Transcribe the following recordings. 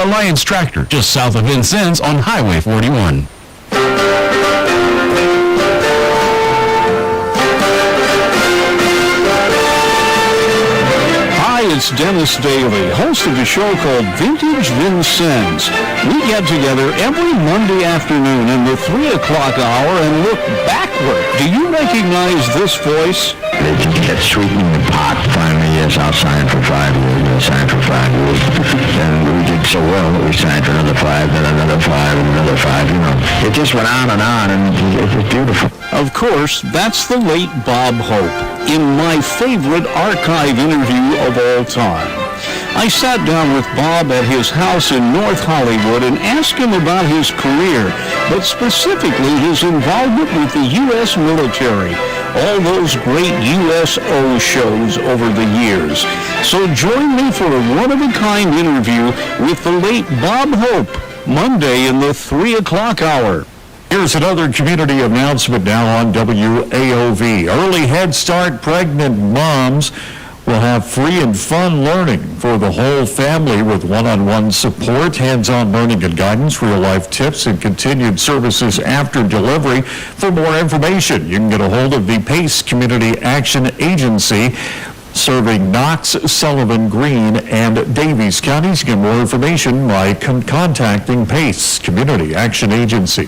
Alliance Tractor, just south of Vincennes on Highway 41. Hi, it's Dennis Daly, host of a show called Vintage Vincennes. We get together every Monday afternoon in the 3 o'clock hour and look backward. Do you recognize this voice? They just kept sweetening the pot. Finally, yes, I'll sign for 5 years. I signed for 5 years. And we did so well that we signed for another 5, then another 5, and another 5, you know. It just went on, and it was beautiful. Of course, that's the late Bob Hope, in my favorite archive interview of all time. I sat down with Bob at his house in North Hollywood and asked him about his career, but specifically his involvement with the U.S. military, all those great USO shows over the years. So join me for a one-of-a-kind interview with the late Bob Hope, Monday in the 3 o'clock hour. Here's another community announcement now on WAOV. Early Head Start pregnant moms will have free and fun learning for the whole family with one-on-one support, hands-on learning and guidance, real-life tips, and continued services after delivery. For more information, you can get a hold of the PACE Community Action Agency, serving Knox, Sullivan, Greene, and Davies counties. Get more information by contacting PACE Community Action Agency.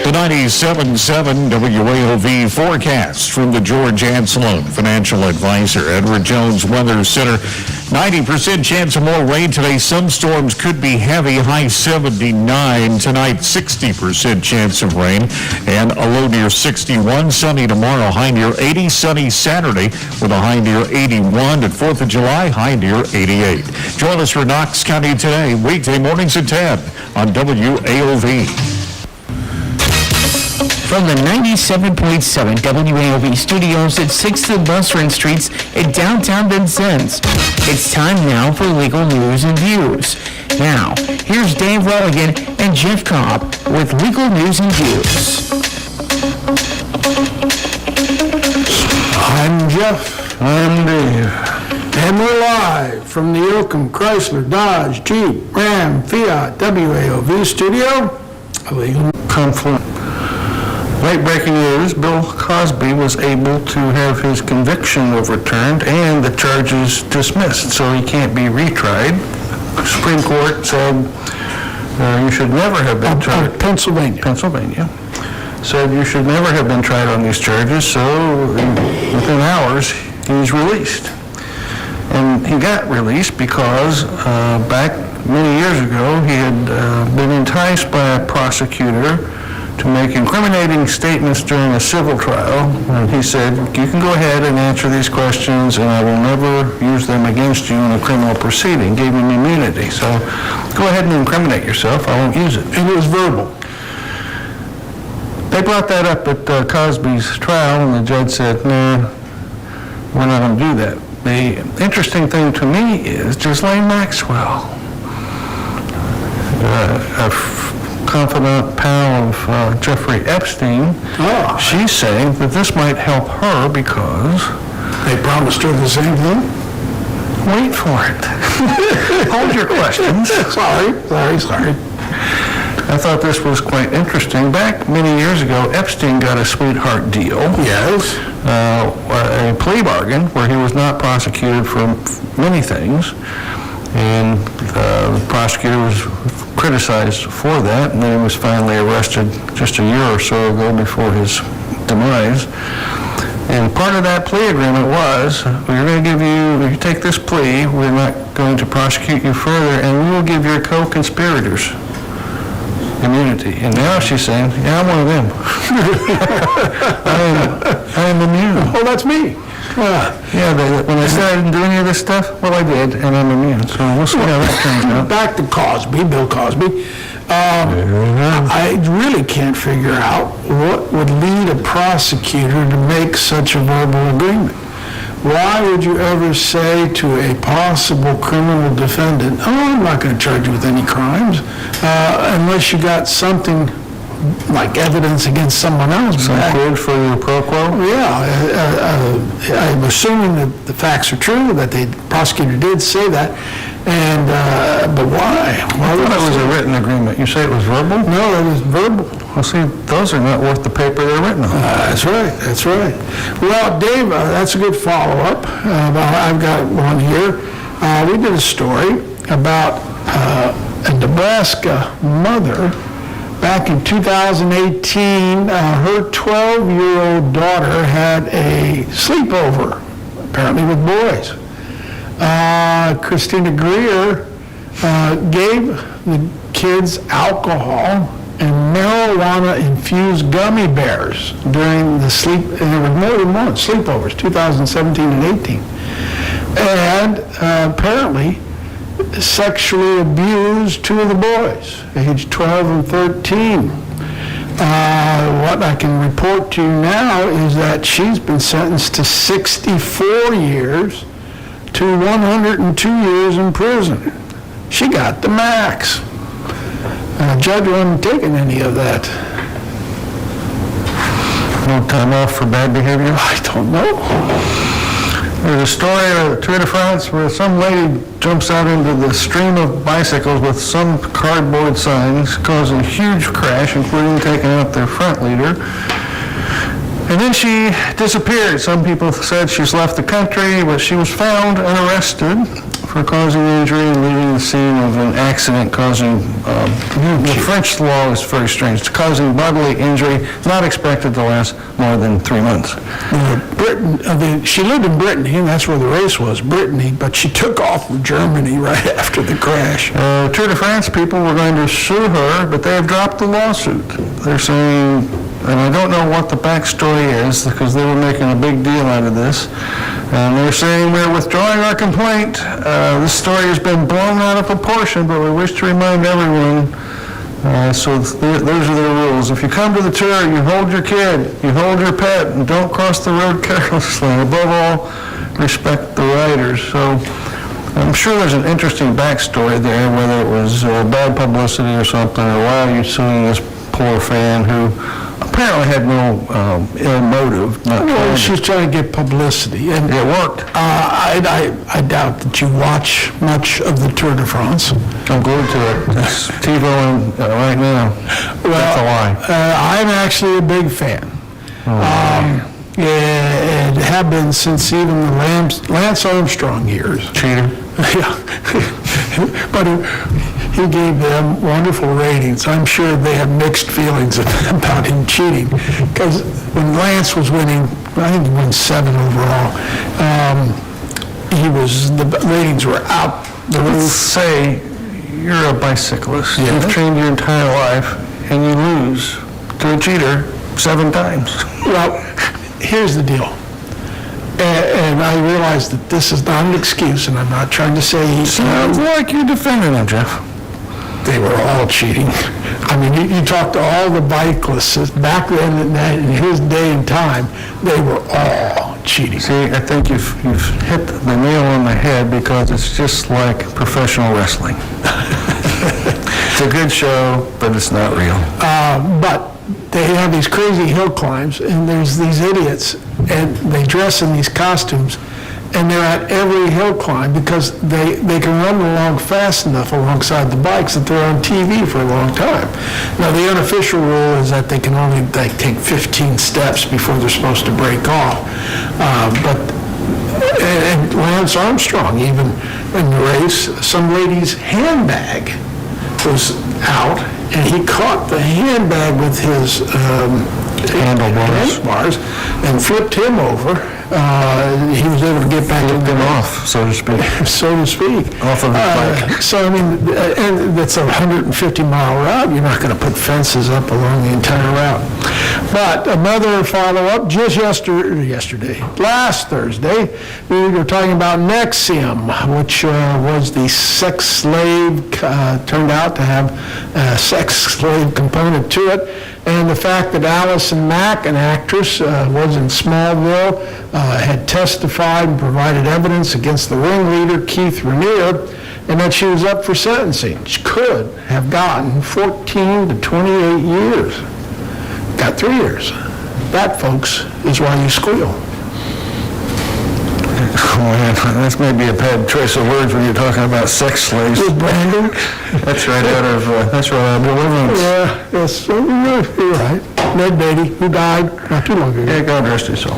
The 97.7 WAOV forecast from the George Ancelone Financial Advisor. Edward Jones Weather Center. 90% chance of more rain today. Some storms could be heavy. High 79 tonight. 60% chance of rain and a low near 61. Sunny tomorrow. High near 80. Sunny Saturday with a high near 81. At 4th of July, high near 88. Join us for Knox County Today. Weekday mornings at 10 on WAOV. From the 97.7 WAOV studios at 6th and Busserin Streets in downtown Vincennes, it's time now for legal news and views. Now, here's Dave Relligan and Jeff Cobb with legal news and views. I'm Jeff. I'm Dave. And we're live from the Yoakum Chrysler Dodge Jeep Ram Fiat WAOV studio. A legal conflict. Late breaking news, Bill Cosby was able to have his conviction overturned and the charges dismissed, so he can't be retried. Supreme Court said you should never have been tried. Pennsylvania. Said you should never have been tried on these charges, so within hours he's released. And he got released because back many years ago he had been enticed by a prosecutor to make incriminating statements during a civil trial. And he said, you can go ahead and answer these questions and I will never use them against you in a criminal proceeding. Gave him immunity. So go ahead and incriminate yourself. I won't use it. And it was verbal. They brought that up at Cosby's trial and the judge said, no, we're not going to do that. The interesting thing to me is Ghislaine Maxwell, a confidant pal of Jeffrey Epstein. She's saying that this might help her because they promised her the same thing. Wait for it. Hold your questions. Sorry. I thought this was quite interesting. Back many years ago, Epstein got a sweetheart deal. Yes. A plea bargain where he was not prosecuted for many things. And the prosecutor was criticized for that, and then he was finally arrested just a year or so ago before his demise. And part of that plea agreement was, we're going to give you, if you take this plea, we're not going to prosecute you further, and we will give your co-conspirators immunity. And now she's saying, yeah, I'm one of them. I am immune. Oh, that's me. When I said I didn't do any of this stuff, well, I did, and I'm immune. So we'll see how that turns out. Back to Cosby, Bill Cosby. I really can't figure out what would lead a prosecutor to make such a verbal agreement. Why would you ever say to a possible criminal defendant, I'm not going to charge you with any crimes, unless you got something like evidence against someone else. Some quid for your pro quo? Yeah. I'm assuming that the facts are true, that the prosecutor did say that. And, but why? Why I would thought it was a written agreement. You say it was verbal? No, it was verbal. Well, see, those are not worth the paper they're written on. That's right, that's right. Well, Dave, that's a good follow-up. I've got one here. We did a story about a Nebraska mother. Back in 2018, her 12-year-old daughter had a sleepover, apparently with boys. Christina Greer gave the kids alcohol and marijuana-infused gummy bears during the and there were more than one sleepovers, 2017 and 18. And apparently sexually abused two of the boys, age 12 and 13. What I can report to you now is that she's been sentenced to 64 years to 102 years in prison. She got the max. Judge wasn't taking any of that. No time off for bad behavior? I don't know. There's a story of the Tour de France where some lady jumps out into the stream of bicycles with some cardboard signs, causing a huge crash, including taking out their front leader. And then she disappeared. Some people said she's left the country, but she was found and arrested for causing injury and leaving the scene of an accident causing, the French law is very strange, causing bodily injury not expected to last more than 3 months. She lived in Brittany, and that's where the race was, Brittany, but she took off from Germany right after the crash. Tour de France people were going to sue her, but they have dropped the lawsuit. They're saying, and I don't know what the backstory is, because they were making a big deal out of this, and they're saying we're withdrawing our complaint. This story has been blown out of proportion, but we wish to remind everyone, so those are their rules. If you come to the tour, you hold your kid, you hold your pet, and don't cross the road carelessly. Above all, respect the riders. So I'm sure there's an interesting backstory there, whether it was bad publicity or something, or why are you suing this poor fan who apparently had no ill motive. Well, she's trying to get publicity, and it worked. I doubt that you watch much of the Tour de France. I'm glued to it. It's TiVo right now. That's a lie. I'm actually a big fan. And have been since even the Lance Armstrong years. Cheater. Yeah. But he gave them wonderful ratings. I'm sure they have mixed feelings about him cheating, because when Lance was winning, I think he won 7 overall, the ratings were out the roof. Let's say you're a bicyclist. Yeah. You've trained your entire life, and you lose to a cheater 7 times. Well, here's the deal. And I realize that this is not an excuse, and I'm not trying to say Sounds like you're defending him, Jeff. they were all cheating. I mean, you talk to all the bicyclists back then in his day and time, they were all cheating. See, I think you've hit the nail on the head, because it's just like professional wrestling. It's a good show, but it's not real. But they have these crazy hill climbs, and there's these idiots, and they dress in these costumes, and they're at every hill climb because they can run along fast enough alongside the bikes that they're on TV for a long time. Now, the unofficial rule is that they can only take 15 steps before they're supposed to break off. And Lance Armstrong, even in the race, some lady's handbag was out, and he caught the handbag with his handlebars and flipped him over. He was able to get back off, so to speak. So to speak. Off of his bike. So, I mean, and that's a 150-mile route. You're not going to put fences up along the entire route. But another follow-up, just last Thursday, we were talking about NXIVM, which was the sex slave, turned out to have a sex slave component to it. And the fact that Allison Mack, an actress, was in Smallville, had testified and provided evidence against the ringleader, Keith Raniere, and that she was up for sentencing. She could have gotten 14 to 28 years. Got 3 years. That, folks, is why you squeal. Oh, man, that's maybe a bad choice of words when you're talking about sex slaves. Brandon? That's right out of Deliverance. Yeah, yes, so you're right. Ned Beatty, who died not too long ago. Yeah, God rest his soul.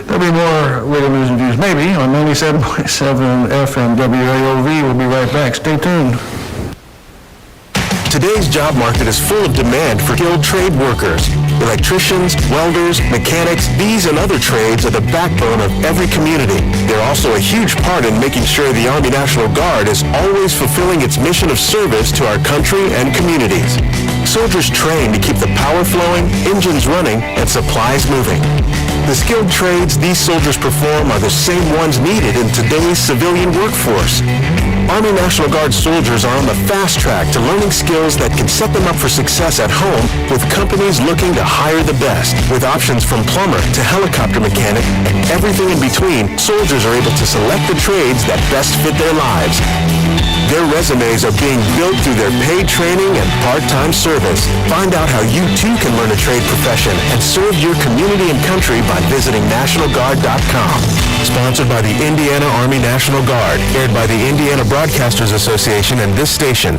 There'll be more legal news and views, maybe, on 97.7 FM WAOV. We'll be right back. Stay tuned. Today's job market is full of demand for skilled trade workers. Electricians, welders, mechanics, these and other trades are the backbone of every community. They're also a huge part in making sure the Army National Guard is always fulfilling its mission of service to our country and communities. Soldiers train to keep the power flowing, engines running, and supplies moving. The skilled trades these soldiers perform are the same ones needed in today's civilian workforce. Army National Guard soldiers are on the fast track to learning skills that can set them up for success at home with companies looking to hire the best. With options from plumber to helicopter mechanic and everything in between, soldiers are able to select the trades that best fit their lives. Their resumes are being built through their paid training and part-time service. Find out how you too can learn a trade profession and serve your community and country by visiting NationalGuard.com. Sponsored by the Indiana Army National Guard, aired by the Indiana Broadcasters Association and this station.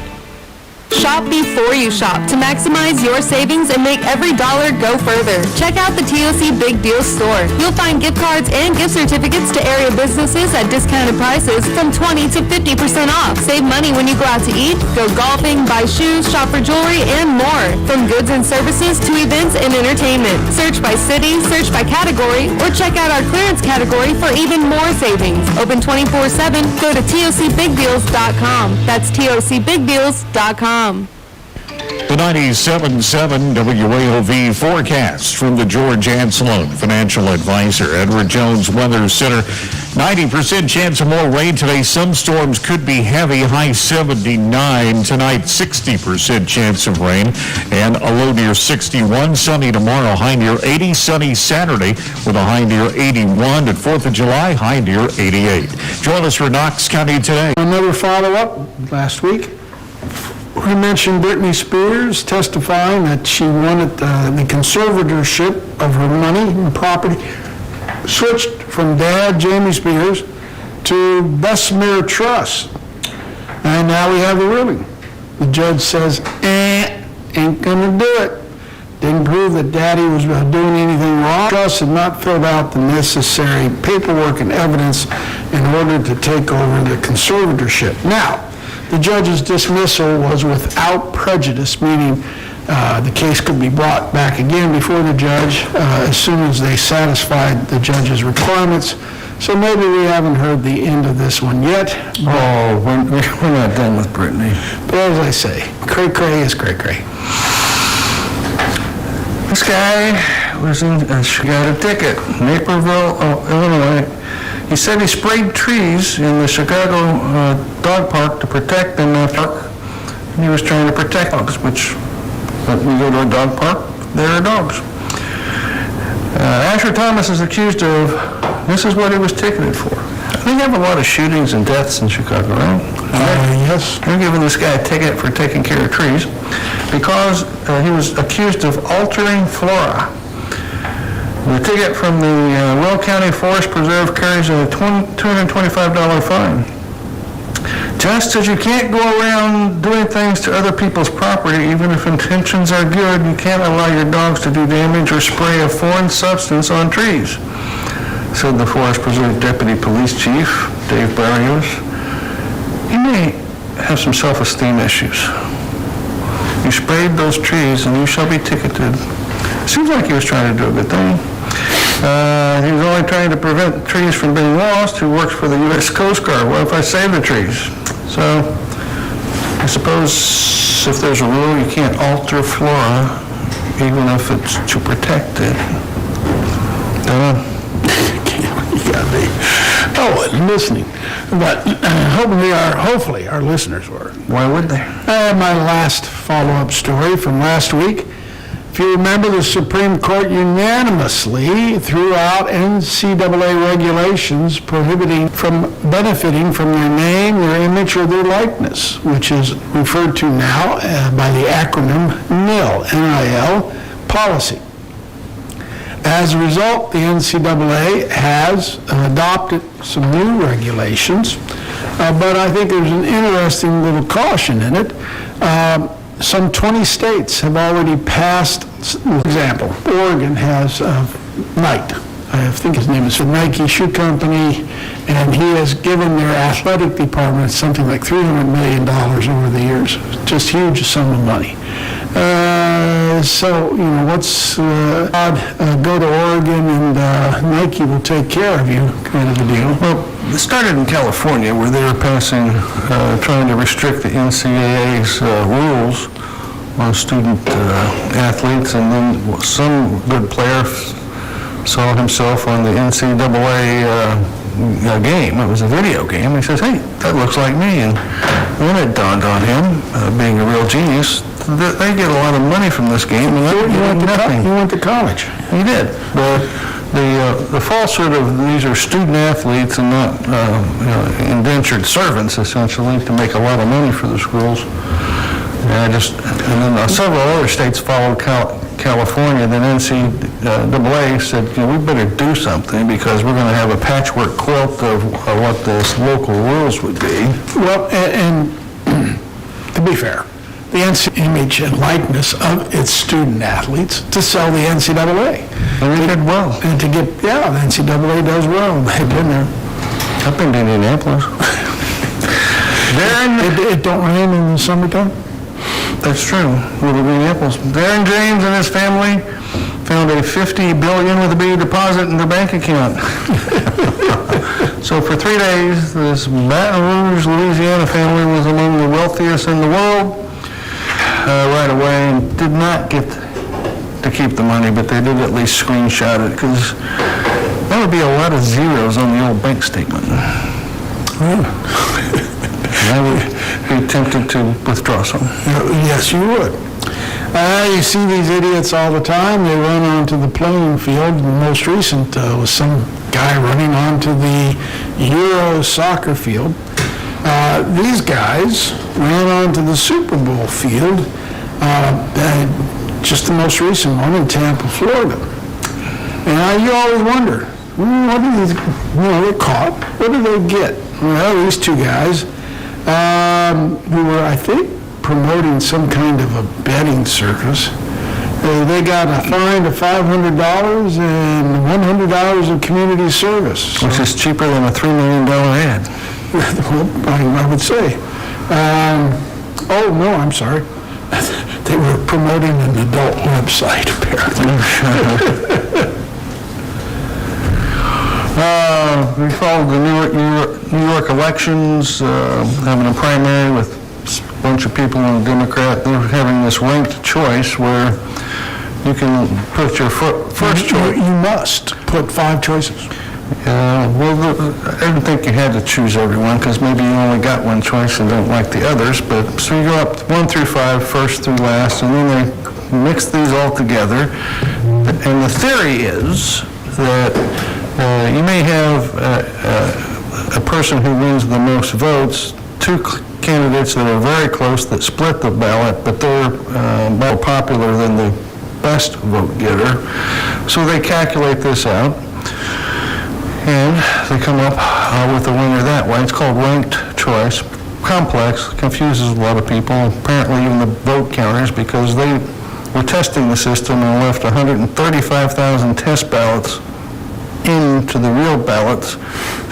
Shop before you shop to maximize your savings and make every dollar go further. Check out the TOC Big Deal store. You'll find gift cards and gift certificates to area businesses at discounted prices from 20 to 50% off. Save money when you go out to eat, go golfing, buy shoes, shop for jewelry, and more. From goods and services to events and entertainment. Search by city, search by category, or check out our clearance category for even more savings. Open 24/7. Go to TOCBigDeals.com. That's TOCBigDeals.com. The 97.7 WAOV forecast from the George Ancelone Financial Advisor. Edward Jones Weather Center. 90% chance of more rain today. Some storms could be heavy. High 79 tonight. 60% chance of rain and a low near 61. Sunny tomorrow. High near 80. Sunny Saturday with a high near 81. At 4th of July, high near 88. Join us for Knox County Today. Another follow-up last week. We mentioned Britney Spears testifying that she wanted the conservatorship of her money and property switched from Dad, Jamie Spears, to Bessemer Trust. And now we have the ruling. The judge says, ain't gonna do it. Didn't prove that Daddy was doing anything wrong. Trust had not filled out the necessary paperwork and evidence in order to take over the conservatorship. Now, the judge's dismissal was without prejudice, meaning the case could be brought back again before the judge as soon as they satisfied the judge's requirements. So maybe we haven't heard the end of this one yet. Oh, we're not done with Brittany. But as I say, cray-cray is cray-cray. This guy got a ticket, Naperville, Illinois. He said he sprayed trees in the Chicago dog park to protect them. And he was trying to protect dogs, which when you go to a dog park, there are dogs. Asher Thomas is accused of, this is what he was ticketed for. They have a lot of shootings and deaths in Chicago, right? Yes. They're giving this guy a ticket for taking care of trees because he was accused of altering flora. The ticket from the Will County Forest Preserve carries a $225 fine. Just as you can't go around doing things to other people's property, even if intentions are good, you can't allow your dogs to do damage or spray a foreign substance on trees, said the Forest Preserve Deputy Police Chief, Dave Barrios. He may have some self-esteem issues. You sprayed those trees and you shall be ticketed. Seems like he was trying to do a good thing. He was only trying to prevent trees from being lost. Who works for the U.S. Coast Guard? What if I save the trees? So I suppose if there's a rule, you can't alter flora, even if it's to protect it. You got me. I wasn't listening, but hopefully our listeners were. Why would they? My last follow-up story from last week. If you remember, the Supreme Court unanimously threw out NCAA regulations prohibiting from benefiting from their name, their image, or their likeness, which is referred to now by the acronym NIL, NIL policy. As a result, the NCAA has adopted some new regulations, but I think there's an interesting little caution in it. Some 20 states have already passed, for example, Oregon has Nike. I think his name is the Nike Shoe Company, and he has given their athletic department something like $300 million over the years. Just huge sum of money. So, what's go to Oregon and Nike will take care of you kind of a deal. Well, it started in California where they were passing, trying to restrict the NCAA's rules on student athletes, and then some good player saw himself on the NCAA game. It was a video game. He says, hey, that looks like me. And when it dawned on him, being a real genius, they get a lot of money from this game. And He went to college. He did. The falsehood of these are student athletes and not indentured servants, essentially, to make a lot of money for the schools. And then several other states followed California. Then NCAA said, we better do something because we're going to have a patchwork quilt of what the local rules would be. Well, and to be fair, the NCAA image and likeness of its student athletes to sell the NCAA. And they did well. And to get, the NCAA does well. They've been there. I've been to Indianapolis. It don't rain in the summertime? That's true. Little Indianapolis. Darren James and his family found a $50 billion with a B deposit in their bank account. So for 3 days, this Baton Rouge, Louisiana family was among the wealthiest in the world right away, and did not get to keep the money, but they did at least screenshot it, because that would be a lot of zeros on the old bank statement. I would be tempted to withdraw some. Yes, you would. You see these idiots all the time. They run onto the playing field. The most recent was some guy running onto the Euro soccer field. These guys ran onto the Super Bowl field, just the most recent one in Tampa, Florida. And you always wonder, what do these, they're caught. What do they get? Well, these two guys, who were, I think, promoting some kind of a betting service. They got a fine of $500 and $100 of community service. Which is cheaper than a $3 million ad. Well, I would say. Oh, no, I'm sorry. They were promoting an adult website, apparently. We followed the New York elections, having a primary with a bunch of people in the Democrat. They're having this ranked choice where you can put your first choice. You must put 5 choices. Well, I didn't think you had to choose everyone, because maybe you only got one choice and don't like the others. But so you go up 1 through 5, first through last, and then they mix these all together. And the theory is that you may have a person who wins the most votes, 2 candidates that are very close that split the ballot, but they're more popular than the best vote getter. So they calculate this out, and they come up with a winner that way. It's called ranked choice. Complex, confuses a lot of people, apparently even the vote counters, because they were testing the system and left 135,000 test ballots into the real ballots.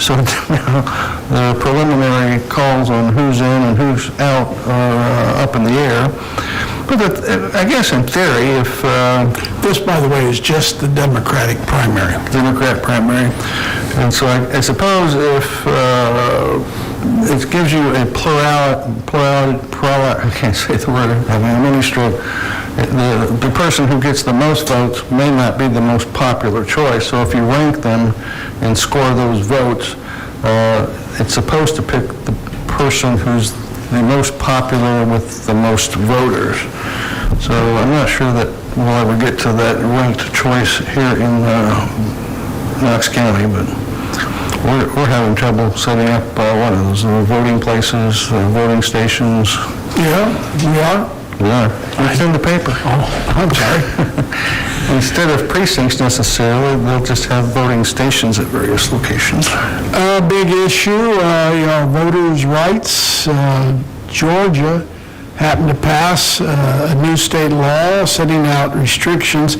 So now the preliminary calls on who's in and who's out are up in the air. But I guess in theory, if... This, by the way, is just the Democratic primary. Democrat primary. And so I suppose if it gives you a plurality, I can't say the word, I'm having a mini stroke. The person who gets the most votes may not be the most popular choice. So if you rank them and score those votes, it's supposed to pick the person who's the most popular with the most voters. So I'm not sure that we'll ever get to that ranked choice here in Knox County, but we're having trouble setting up one of those voting places, voting stations. Yeah, we are. We are. It's in the paper. Oh, I'm sorry. Instead of precincts necessarily, they'll just have voting stations at various locations. Big issue, voters' rights. Georgia happened to pass a new state law setting out restrictions.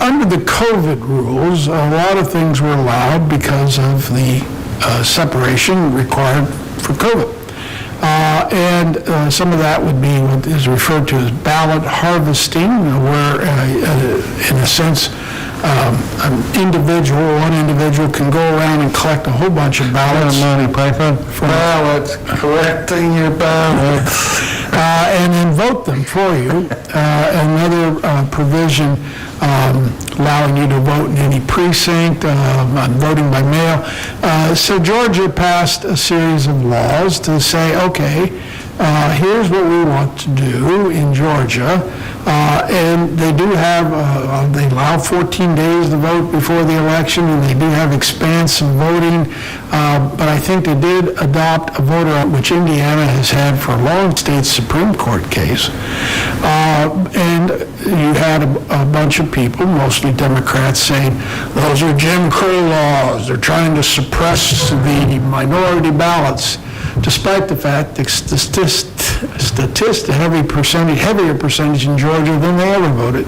Under the COVID rules, a lot of things were allowed because of the separation required for COVID. And some of that would be what is referred to as ballot harvesting, where, in a sense, one individual can go around and collect a whole bunch of ballots. Monty Python? Ballots, collecting your ballots. And then vote them for you. Another provision allowing you to vote in any precinct, on voting by mail. So Georgia passed a series of laws to say, okay, here's what we want to do in Georgia. And they do have, they allow 14 days to vote before the election, and they do have expansive voting. But I think they did adopt a voter right, which Indiana has had for a long state Supreme Court case. And you had a bunch of people, mostly Democrats, saying those are Jim Crow laws. They're trying to suppress the minority ballots, despite the fact that heavier percentage in Georgia than they ever voted.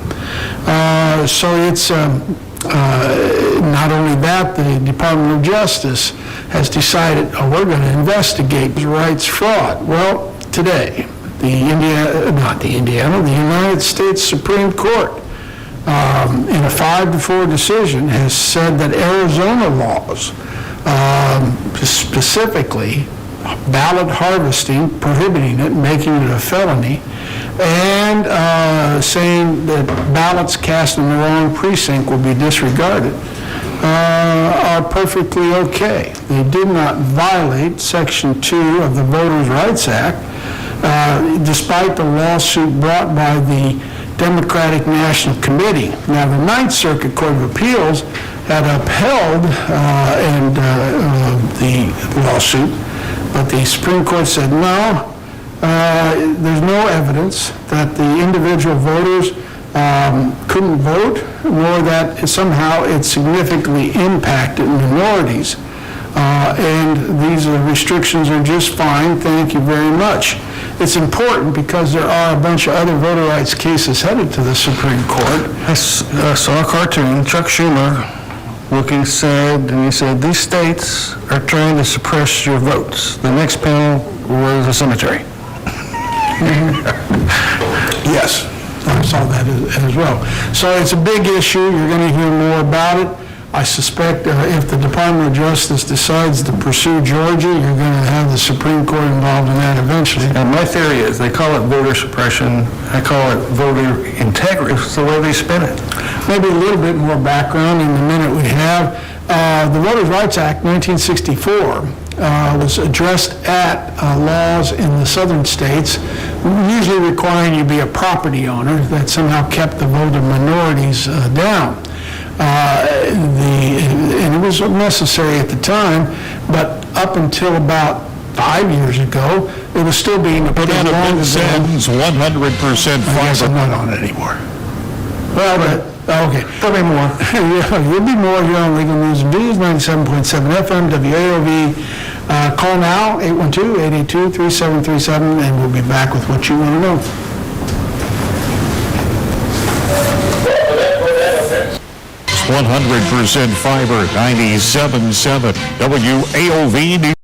So it's not only that, the Department of Justice has decided, we're going to investigate rights fraud. Well, today, the United States Supreme Court, in a 5-4 decision, has said that Arizona laws, specifically ballot harvesting, prohibiting it, making it a felony, and saying that ballots cast in the wrong precinct will be disregarded, are perfectly okay. They did not violate Section 2 of the Voters' Rights Act, despite the lawsuit brought by the Democratic National Committee. Now, the Ninth Circuit Court of Appeals had upheld the lawsuit, but the Supreme Court said, no, there's no evidence that the individual voters couldn't vote, nor that somehow it significantly impacted minorities. And these restrictions are just fine, thank you very much. It's important because there are a bunch of other voter rights cases headed to the Supreme Court. I saw a cartoon, Chuck Schumer looking sad, and he said, these states are trying to suppress your votes. The next panel was a cemetery. Yes, I saw that as well. So it's a big issue. You're going to hear more about it. I suspect if the Department of Justice decides to pursue Georgia, you're going to have the Supreme Court involved in that eventually. And my theory is they call it voter suppression. I call it voter integrity. It's the way they spin it. Maybe a little bit more background in the minute we have. The Voters' Rights Act, 1964, was addressed at laws in the southern states, usually requiring you be a property owner, that somehow kept the vote of minorities down. And it was necessary at the time, but up until about 5 years ago, it was still being But applied. in a sentence, 100% I guess I'm fiber. not on it anymore. Well, okay. There'll be more. Yeah, you'll be more here on Legal News and Views, 97.7 FM, WAOV. Call now, 812-882-3737, and we'll be back with what you want to know. 100% fiber, 97.7 WAOV News.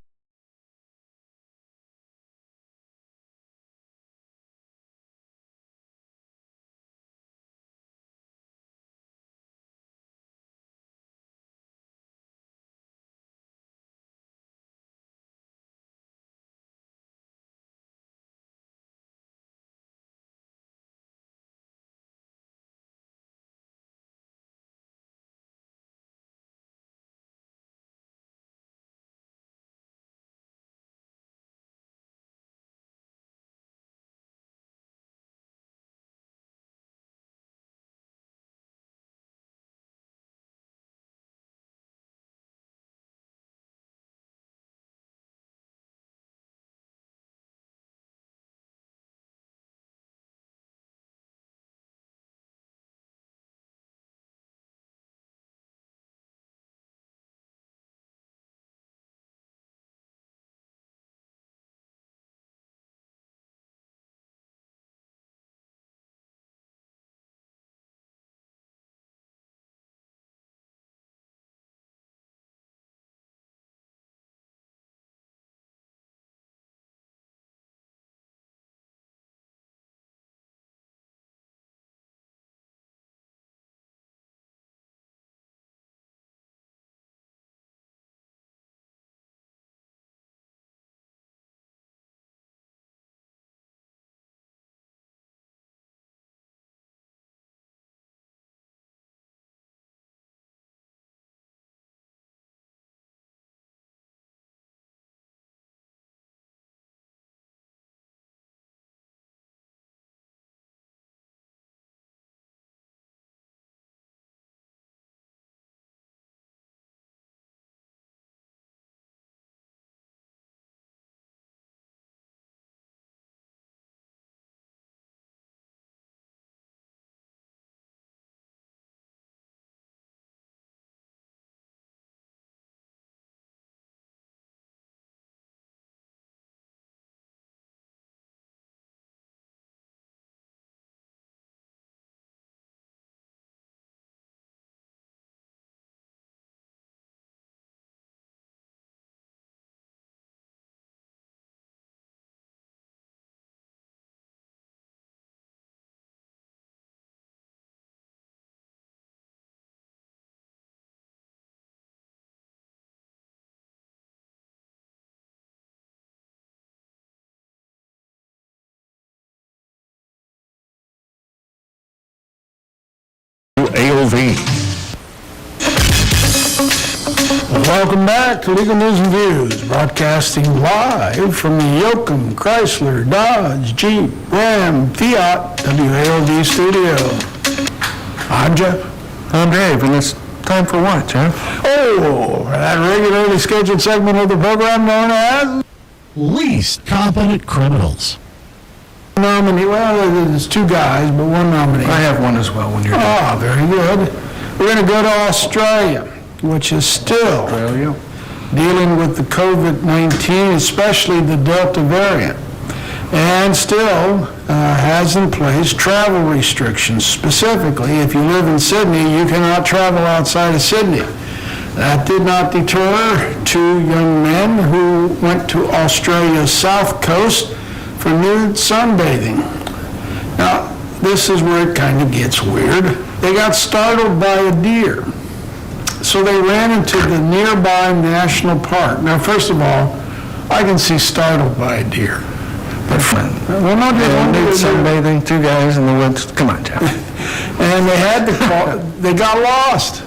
Welcome back to Legal News and Views, broadcasting live from the Yoakum Chrysler Dodge Jeep Ram Fiat WAOV studio. I'm Jeff. I'm Dave, and it's time for what, Jeff? Oh, that regularly scheduled segment of the program known as Least competent criminals. nominee. Well, there's two guys, but one nominee. I have one as well when you're done. Oh, very good. We're going to go to Australia, which is still dealing with the COVID-19, especially the Delta variant, and still has in place travel restrictions. Specifically, if you live in Sydney, you cannot travel outside of Sydney. That did not deter two young men who went to Australia's south coast for nude sunbathing. Now, this is where it kind of gets weird. They got startled by a deer. So they ran into the nearby national park. Now, first of all, I can see startled by a deer. But fun. Well, no, they Nude sunbathing, two guys in the woods. Come on, Jeff. and they had to call, they got lost.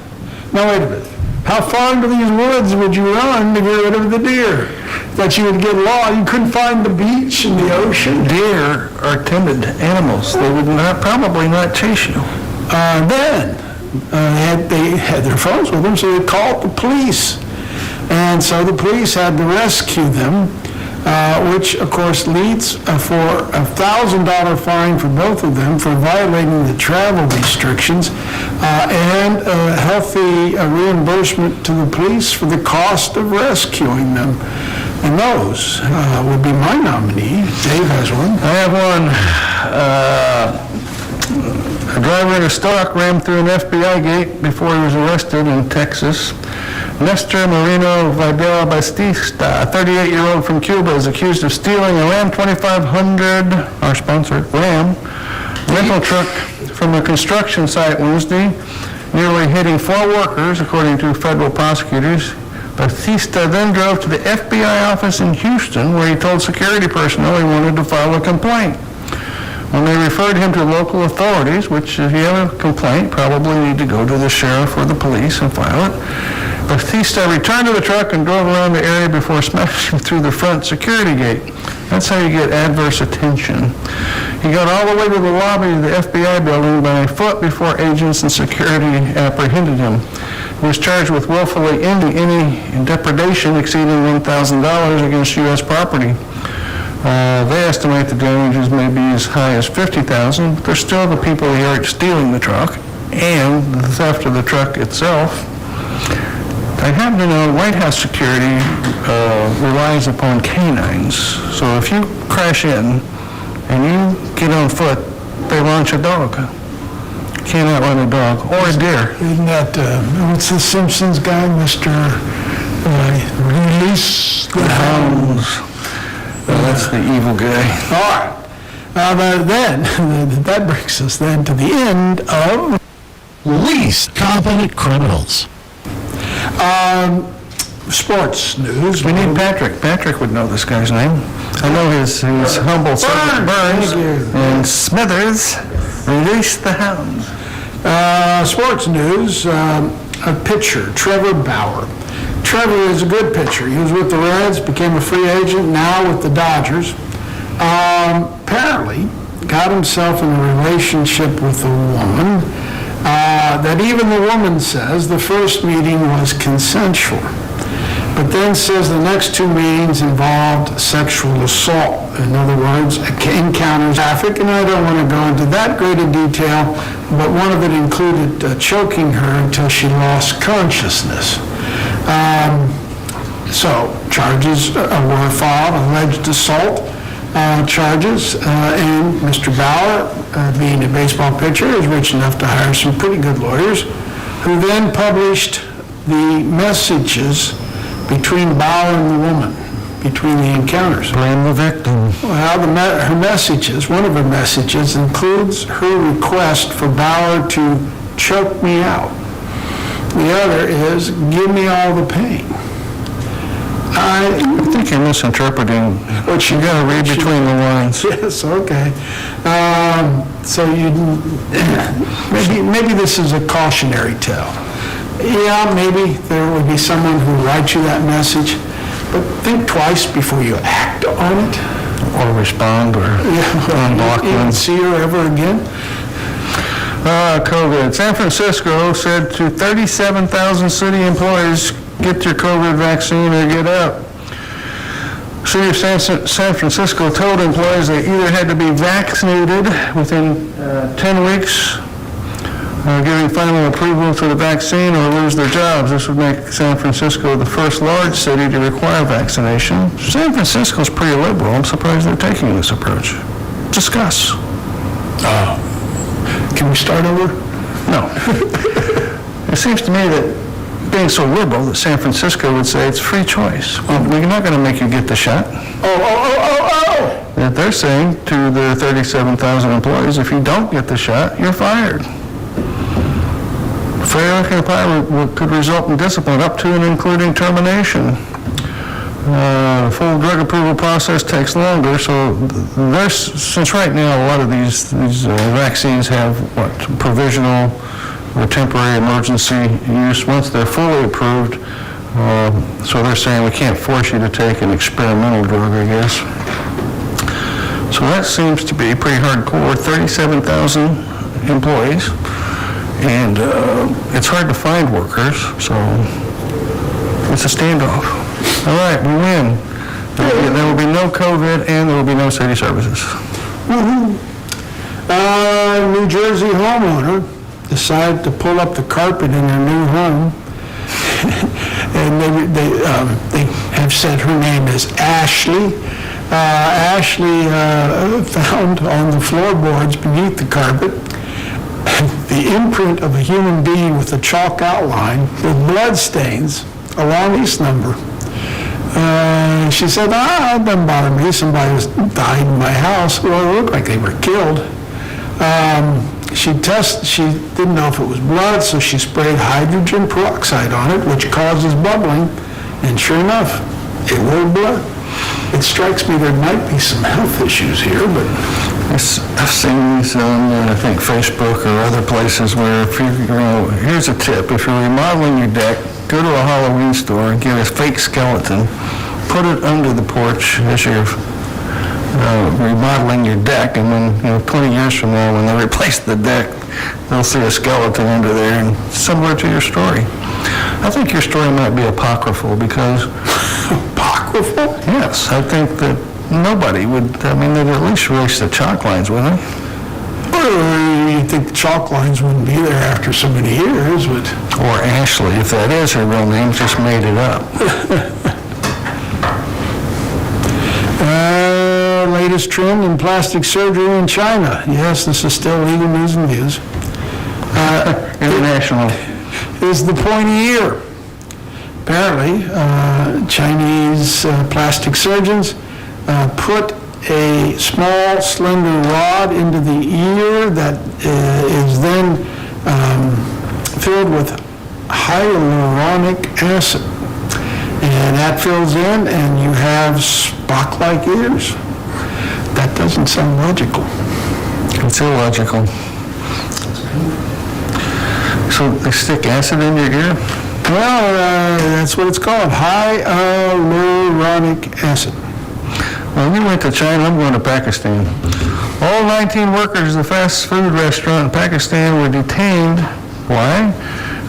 Now, wait a minute. How far into these woods would you run to get rid of the deer? That you would get lost. You couldn't find the beach and the ocean. Deer are timid animals. They would probably not chase you. Then they had their phones with them, so they called the police. And so the police had to rescue them, which of course leads for a $1,000 fine for both of them for violating the travel restrictions, and a healthy reimbursement to the police for the cost of rescuing them. And those would be my nominee. Dave has one. I have one. A driver in a stock rammed through an FBI gate before he was arrested in Texas. Nestor Marino Vidal Batista, a 38-year-old from Cuba, is accused of stealing a Ram 2500, our sponsor, Ram, rental truck from a construction site Wednesday, nearly hitting 4 workers, according to federal prosecutors. Batista then drove to the FBI office in Houston, where he told security personnel he wanted to file a complaint. When they referred him to local authorities, which if you have a complaint, probably need to go to the sheriff or the police and file it, Batista returned to the truck and drove around the area before smashing through the front security gate. That's how you get adverse attention. He got all the way to the lobby of the FBI building by foot before agents and security apprehended him. He was charged with willfully ending any depredation exceeding $1,000 against U.S. property. They estimate the damages may be as high as $50,000, but there's still the people here stealing the truck and the theft of the truck itself. I happen to know White House security relies upon canines. So if you crash in and you get on foot, they launch a dog. Can't outrun a dog or a deer. Isn't that, what's the Simpsons guy, Mr. Release the Hounds? That's the evil guy. All right. But then, that brings us then to the end of Least competent criminals. sports news. We need Patrick. Patrick would know this guy's name. I know his humble servant Burns Thank you. and Smithers. Release the Hounds. Sports news, a pitcher, Trevor Bauer. Trevor is a good pitcher. He was with the Reds, became a free agent, now with the Dodgers. Apparently, got himself in a relationship with a woman that even the woman says the first meeting was consensual, but then says the next two meetings involved sexual assault. In other words, encounters traffic, and I don't want to go into that great a detail, but one of it included choking her until she lost consciousness. So charges were filed, alleged assault charges, and Mr. Bauer, being a baseball pitcher, is rich enough to hire some pretty good lawyers, who then published the messages between Bauer and the woman, between the encounters. Blame the victim. Well, her messages, one of her messages includes her request for Bauer to choke me out. The other is, give me all the pain. I think you're misinterpreting. What You gotta read between the lines. Yes, okay. So maybe this is a cautionary tale. Yeah, maybe there would be someone who writes you that message, but think twice before you act on it. Or respond, or unblock You them. don't see her ever again. COVID. San Francisco said to 37,000 city employees, get your COVID vaccine or get out. City of San Francisco told employees they either had to be vaccinated within 10 weeks, giving final approval to the vaccine, or lose their jobs. This would make San Francisco the first large city to require vaccination. San Francisco's pretty liberal. I'm surprised they're taking this approach. Discuss. Can we start over? No. It seems to me that being so liberal that San Francisco would say it's free choice. Well, we're not going to make you get the shot. That they're saying to the 37,000 employees, if you don't get the shot, you're fired. Failure to comply could result in discipline up to and including termination. The full drug approval process takes longer, so since right now a lot of these vaccines have provisional or temporary emergency use. Once they're fully approved, so they're saying we can't force you to take an experimental drug, I guess. So that seems to be pretty hardcore. 37,000 employees, and it's hard to find workers, so it's a standoff. All right, we win. There will be no COVID, and there will be no city services. New Jersey homeowner decided to pull up the carpet in their new home, and they have said her name is Ashley. Ashley found on the floorboards beneath the carpet the imprint of a human being with a chalk outline with blood stains along each number. She said, it doesn't bother me. Somebody died in my house. Well, it looked like they were killed. She didn't know if it was blood, so she sprayed hydrogen peroxide on it, which causes bubbling, and sure enough, it was blood. It strikes me there might be some health issues here, but... I've seen these on, I think, Facebook or other places where if here's a tip. If you're remodeling your deck, go to a Halloween store and get a fake skeleton, put it under the porch as you're remodeling your deck, and then 20 years from now when they replace the deck, they'll see a skeleton under there, and similar to your story. I think your story might be apocryphal because... Apocryphal? Yes, I think that nobody would, they'd at least erase the chalk lines, wouldn't they? Well, you'd think the chalk lines wouldn't be there after so many years, but... Or Ashley, if that is her real name, just made it up. Latest trend in plastic surgery in China. Yes, this is still legal news and views. International. Is the pointy ear. Apparently, Chinese plastic surgeons put a small, slender rod into the ear that is then filled with hyaluronic acid. And that fills in, and you have Spock-like ears. That doesn't sound logical. It's illogical. So they stick acid in your ear? Well, that's what it's called, hyaluronic acid. Well, you went to China, I'm going to Pakistan. All 19 workers at the fast food restaurant in Pakistan were detained. Why?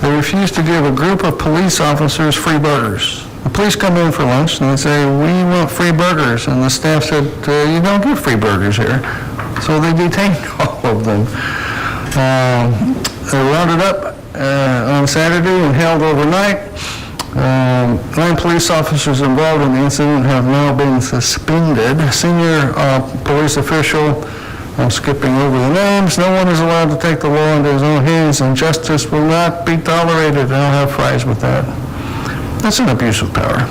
They refused to give a group of police officers free burgers. The police come in for lunch and they say, we want free burgers. And the staff said, you don't get free burgers here. So they detained all of them. They rounded up on Saturday and held overnight. 9 police officers involved in the incident have now been suspended. Senior police official, I'm skipping over the names, no one is allowed to take the law into his own hands, and justice will not be tolerated. I don't have fries with that. That's an abuse of power.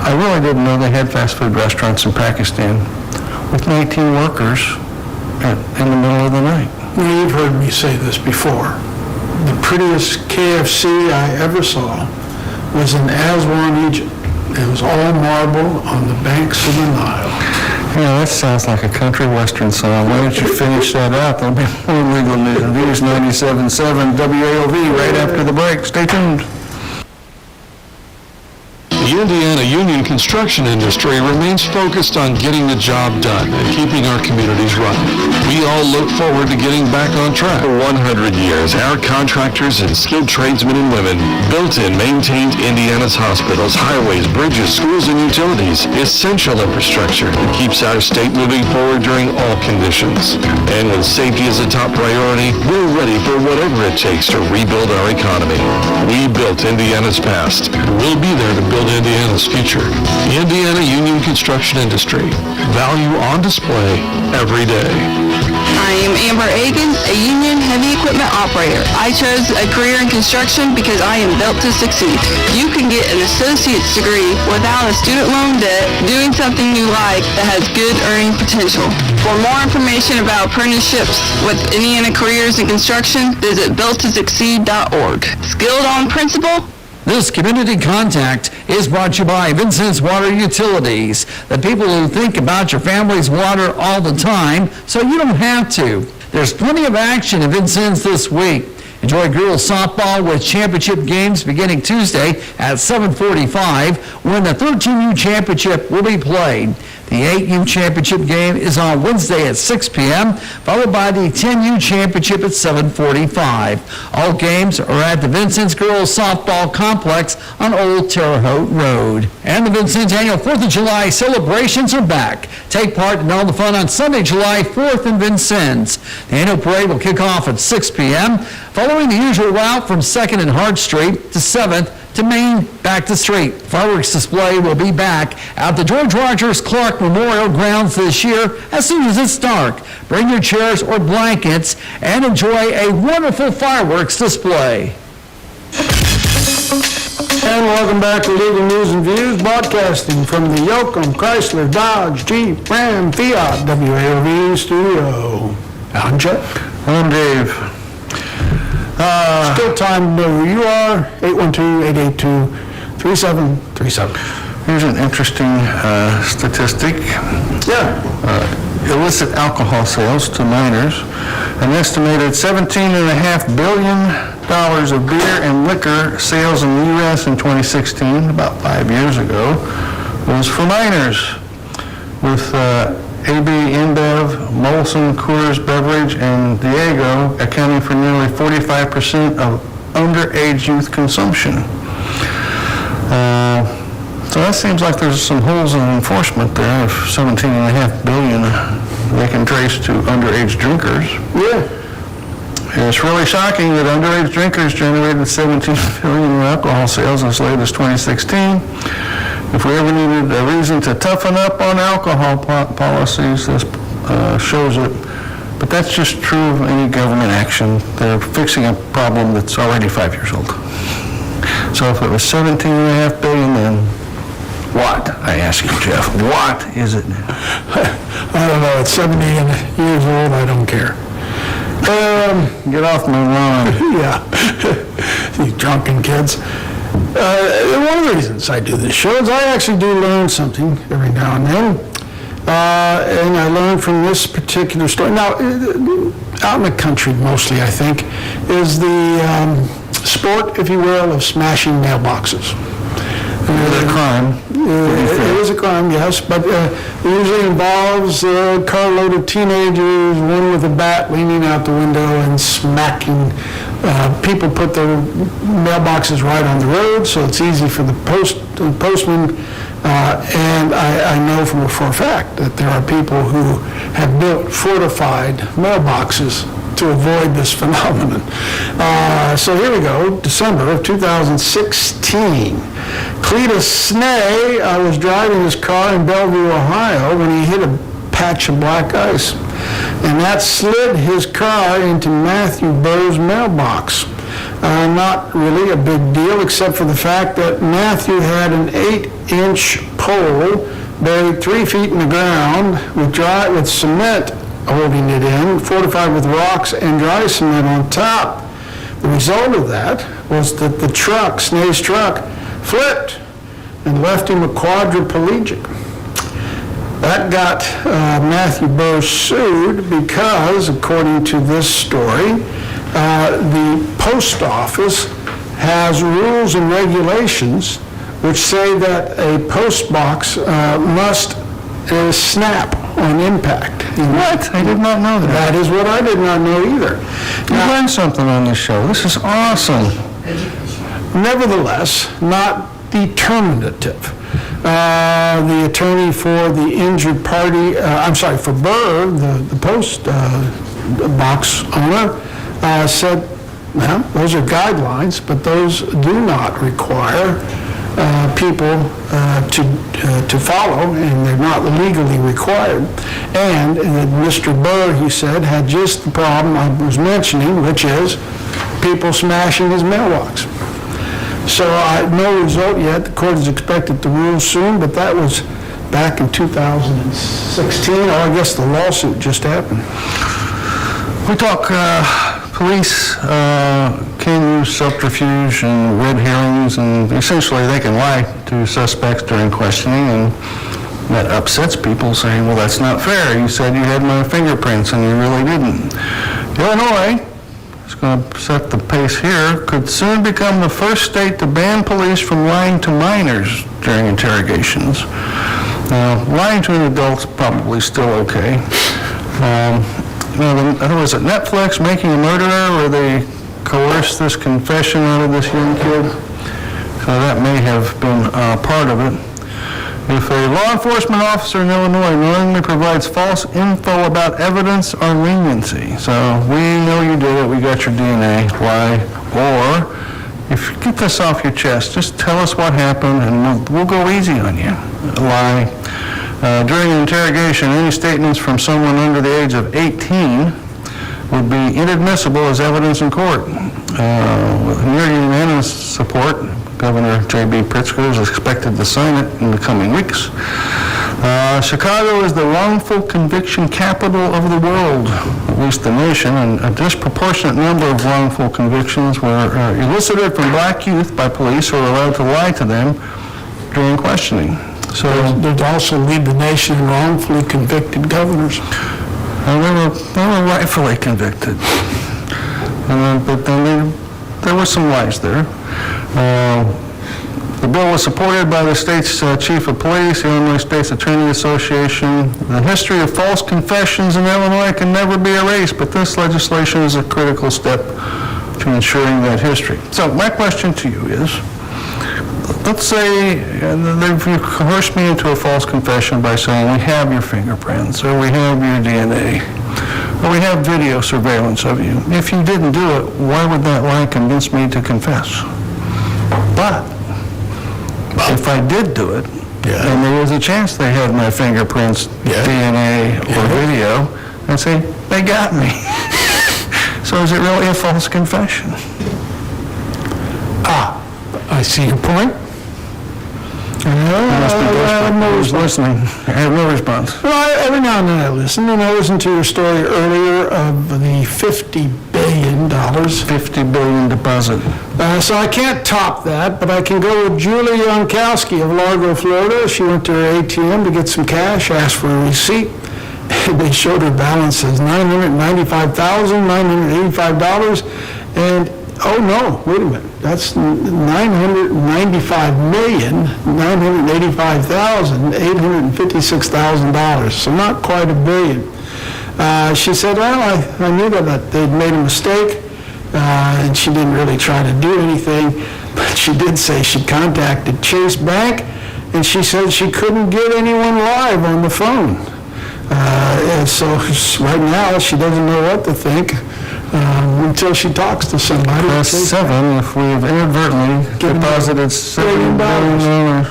I really didn't know they had fast food restaurants in Pakistan with 19 workers in the middle of the night. Now, you've heard me say this before. The prettiest KFC I ever saw was in Aswan, Egypt. It was all marble on the banks of the Nile. Yeah, that sounds like a country western song. Why don't you finish that out? There'll be more legal news and views. 97.7 WAOV right after the break. Stay tuned. The Indiana union construction industry remains focused on getting the job done and keeping our communities running. We all look forward to getting back on track. For 100 years, our contractors and skilled tradesmen and women built and maintained Indiana's hospitals, highways, bridges, schools, and utilities, essential infrastructure that keeps our state moving forward during all conditions. And with safety as a top priority, we're ready for whatever it takes to rebuild our economy. We built Indiana's past. We'll be there to build Indiana's future. The Indiana union construction industry. Value on display every day. I am Amber Agan, a union heavy equipment operator. I chose a career in construction because I am built to succeed. You can get an associate's degree without a student loan debt, doing something you like that has good earning potential. For more information about apprenticeships with Indiana Careers in Construction, visit builttosucceed.org. Skilled on principle? This Community Contact is brought to you by Vincent's Water Utilities, the people who think about your family's water all the time, so you don't have to. There's plenty of action at Vincent's this week. Enjoy girls softball with championship games beginning Tuesday at 7:45 when the 13U championship will be played. The 8U championship game is on Wednesday at 6 p.m., followed by the 10U championship at 7:45. All games are at the Vincent's Girls Softball Complex on Old Terre Haute Road. And the Vincent's annual 4th of July celebrations are back. Take part in all the fun on Sunday, July 4th in Vincent's. The annual parade will kick off at 6 p.m., following the usual route from 2nd and Hart Street to 7th to Main back to Street. Fireworks display will be back at the George Rogers Clark Memorial Grounds this year as soon as it's dark. Bring your chairs or blankets and enjoy a wonderful fireworks display. And welcome back to Legal News and Views, broadcasting from the Yoakum Chrysler Dodge Jeep Ram Fiat WAOV studio. I'm Jeff. I'm Dave. Still time to know who you are, 812-882-3737. Here's an interesting statistic. Yeah. Illicit alcohol sales to minors. An estimated $17.5 billion of beer and liquor sales in the U.S. in 2016, about 5 years ago, was for minors, with AB InBev, Molson Coors Beverage, and Diego accounting for nearly 45% of underage youth consumption. So that seems like there's some holes in enforcement there of $17.5 billion they can trace to underage drinkers. Yeah. It's really shocking that underage drinkers generated $17 billion in alcohol sales as late as 2016. If we ever needed a reason to toughen up on alcohol policies, this shows it. But that's just true of any government action. They're fixing a problem that's already 5 years old. So if it was $17.5 billion, then what? I ask you, Jeff, what is it now? I don't know, at 70 years old, I don't care. Get off my lawn. Yeah, you drunken kids. One of the reasons I do this show is I actually do learn something every now and then. And I learned from this particular story. Now, out in the country mostly, I think, is the sport, if you will, of smashing mailboxes. It's a crime. It is a crime, yes, but it usually involves a carload of teenagers, one with a bat leaning out the window and smacking. People put their mailboxes right on the road, so it's easy for the postman. And I know for a fact that there are people who have built fortified mailboxes to avoid this phenomenon. So here we go, December of 2016. Cletus Snee was driving his car in Bellevue, Ohio, when he hit a patch of black ice. And that slid his car into Matthew Bowe's mailbox. Not really a big deal, except for the fact that Matthew had an 8-inch pole buried 3 feet in the ground with cement holding it in, fortified with rocks and dry cement on top. The result of that was that the truck, Snee's truck, flipped and left him a quadriplegic. That got Matthew Burr sued because, according to this story, the post office has rules and regulations which say that a post box must snap on impact. What? I did not know that. That is what I did not know either. You learned something on this show. This is awesome. Nevertheless, not determinative. The attorney for the injured party, for Burr, the post box owner, said, well, those are guidelines, but those do not require people to follow, and they're not legally required. And Mr. Burr, he said, had just the problem I was mentioning, which is people smashing his mailbox. So no result yet. The court is expected to rule soon, but that was back in 2016. I guess the lawsuit just happened. We talk police can use subterfuge and red herrings, and essentially they can lie to suspects during questioning, and that upsets people, saying, well, that's not fair. You said you had my fingerprints and you really didn't. Illinois, it's going to set the pace here, could soon become the first state to ban police from lying to minors during interrogations. Lying to an adult's probably still okay. Was it Netflix, Making a Murderer, where they coerced this confession out of this young kid? So that may have been part of it. If a law enforcement officer in Illinois knowingly provides false info about evidence or leniency, so we know you did it, we got your DNA, why? Or, if you get this off your chest, just tell us what happened and we'll go easy on you. Lie. During an interrogation, any statements from someone under the age of 18 would be inadmissible as evidence in court. With near unanimous support, Governor J.B. Pritzker is expected to sign it in the coming weeks. Chicago is the wrongful conviction capital of the world, at least the nation, and a disproportionate number of wrongful convictions were elicited from black youth by police who were allowed to lie to them during questioning. So They'd also lead the nation in wrongfully convicted governors. They were rightfully convicted. But then there were some lies there. The bill was supported by the state's chief of police, the Illinois State's Attorney Association. The history of false confessions in Illinois can never be erased, but this legislation is a critical step to ensuring that history. So my question to you is, let's say they've coerced me into a false confession by saying we have your fingerprints, or we have your DNA, or we have video surveillance of you. If you didn't do it, why would that lie convince me to confess? But if I did do it, and there was a chance they had my fingerprints, DNA, or video, I'd say, they got me. So is it really a false confession? I see your point. I was listening. I have no response. Well, every now and then I listen, and I listened to your story earlier of the $50 billion. $50 billion deposit. So I can't top that, but I can go with Julie Yonkowski of Largo, Florida. She went to her ATM to get some cash, asked for a receipt. They showed her balance as $995,985, and oh no, wait a minute. That's $995,985,856,000. So not quite $1 billion. She said, well, I knew that they'd made a mistake, and she didn't really try to do anything, but she did say she contacted Chase Bank, and she said she couldn't get anyone live on the phone. And so right now, she doesn't know what to think. Until she talks to somebody. Plus 7 if we've inadvertently deposited $7 billion.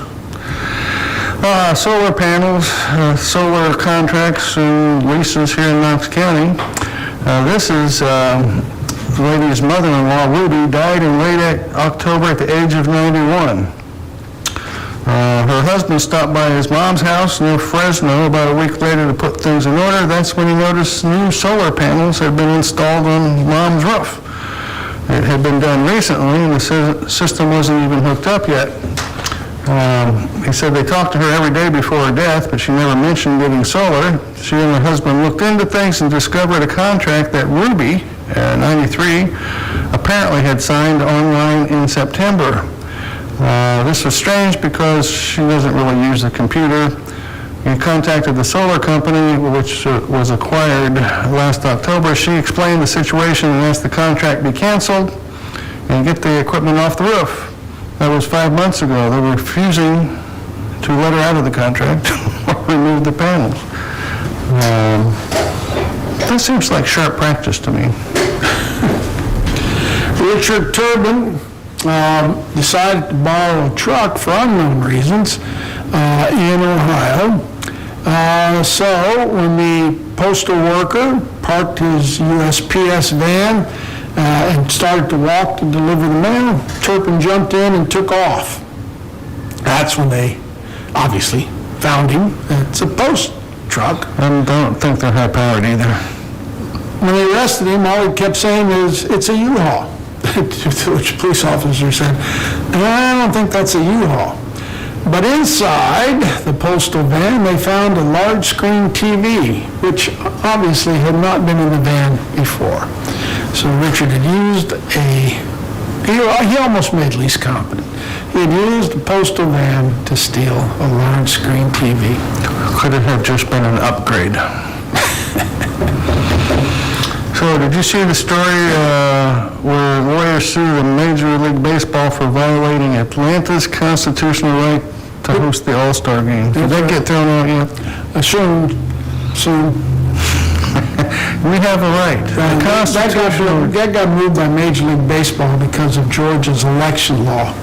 Solar panels, solar contracts and leases here in Knox County. This is the lady's mother-in-law, Ruby, died in late October at the age of 91. Her husband stopped by his mom's house near Fresno about a week later to put things in order. That's when he noticed new solar panels had been installed on mom's roof. It had been done recently, and the system wasn't even hooked up yet. He said they talked to her every day before her death, but she never mentioned getting solar. She and her husband looked into things and discovered a contract that Ruby, 93, apparently had signed online in September. This was strange because she doesn't really use the computer. We contacted the solar company, which was acquired last October. She explained the situation and asked the contract be canceled and get the equipment off the roof. That was 5 months ago. They were refusing to let her out of the contract or remove the panels. That seems like sharp practice to me. Richard Turbin decided to borrow a truck for unknown reasons in Ohio. So when the postal worker parked his USPS van and started to walk to deliver the mail, Turpin jumped in and took off. That's when they obviously found him. It's a post truck. I don't think they're high-powered either. When they arrested him, all he kept saying is, "It's a U-Haul," to which a police officer said, "I don't think that's a U-Haul." But inside the postal van, they found a large screen TV, which obviously had not been in the van before. So Richard had used he almost made least competent. He had used the postal van to steal a large screen TV. Could it have just been an upgrade? So did you see the story where lawyers sued a Major League Baseball for violating Atlanta's constitutional right to host the All-Star Game? Did that get thrown out yet? Soon. We have a right. That got moved by Major League Baseball because of Georgia's election law.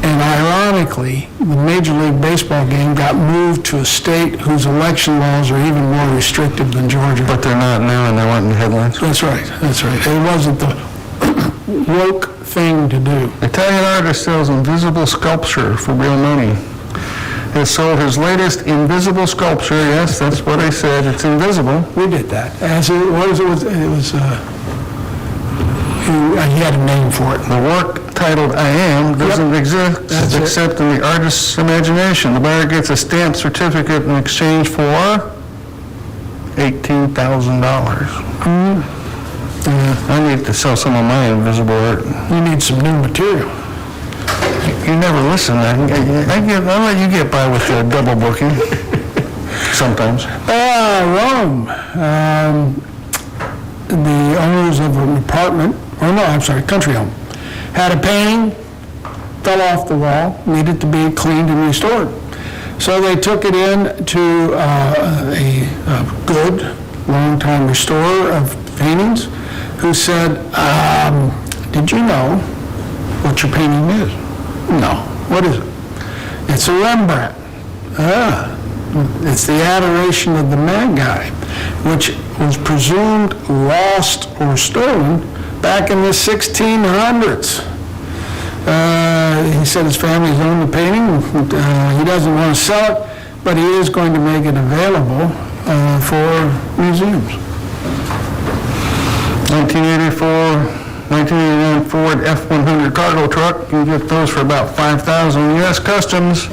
And ironically, the Major League Baseball game got moved to a state whose election laws are even more restrictive than Georgia. But they're not now, and they weren't in the headlines. That's right. It wasn't the woke thing to do. Italian artist sells invisible sculpture for real money. Has sold his latest invisible sculpture. Yes, that's what I said. It's invisible. We did that. He had a name for it. The work titled I Am doesn't exist except in the artist's imagination. The buyer gets a stamped certificate in exchange for $18,000. I need to sell some of my invisible art. You need some new material. You never listen. I'll let you get by with the double booking sometimes. Rome. The owners of an apartment, country home, had a painting, fell off the wall, needed to be cleaned and restored. So they took it in to a good, long-time restorer of paintings who said, did you know what your painting is? No. What is it? It's a Rembrandt. It's the Adoration of the Magi, which was presumed lost or stolen back in the 1600s. He said his family's owned the painting. He doesn't want to sell it, but he is going to make it available for museums. 1989 Ford F-100 cargo truck. You can get those for about $5,000. U.S. Customs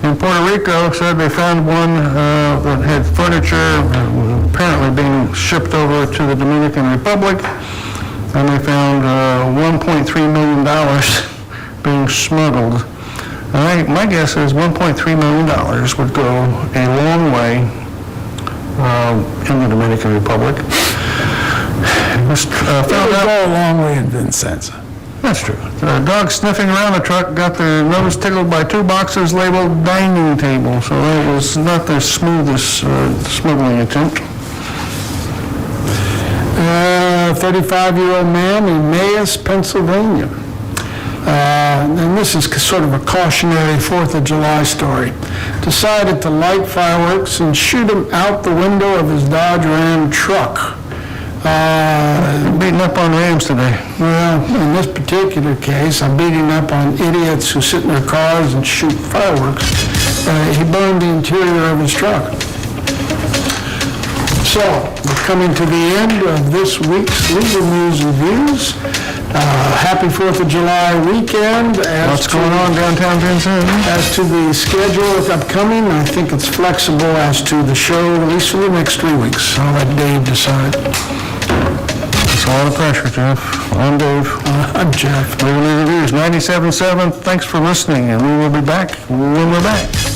in Puerto Rico said they found one that had furniture apparently being shipped over to the Dominican Republic, and they found $1.3 million being smuggled. My guess is $1.3 million would go a long way in the Dominican Republic. It would go a long way in Vincenza. That's true. The dog sniffing around the truck got their nose tickled by 2 boxes labeled dining table, so that was not the smoothest smuggling attempt. 35-year-old man in Emmaus, Pennsylvania. And this is sort of a cautionary 4th of July story. Decided to light fireworks and shoot them out the window of his Dodge Ram truck. Beating up on Rams today. Well, in this particular case, I'm beating up on idiots who sit in their cars and shoot fireworks. He burned the interior of his truck. So, we're coming to the end of this week's Legal News and Views. Happy 4th of July weekend. What's going on downtown Vincennes? As to the schedule that's upcoming, I think it's flexible as to the show, at least for the next 3 weeks. I'll let Dave decide. It's a lot of pressure, Jeff. I'm Dave. I'm Jeff. Legal News Reviews 97.7. Thanks for listening, and we will be back when we're back.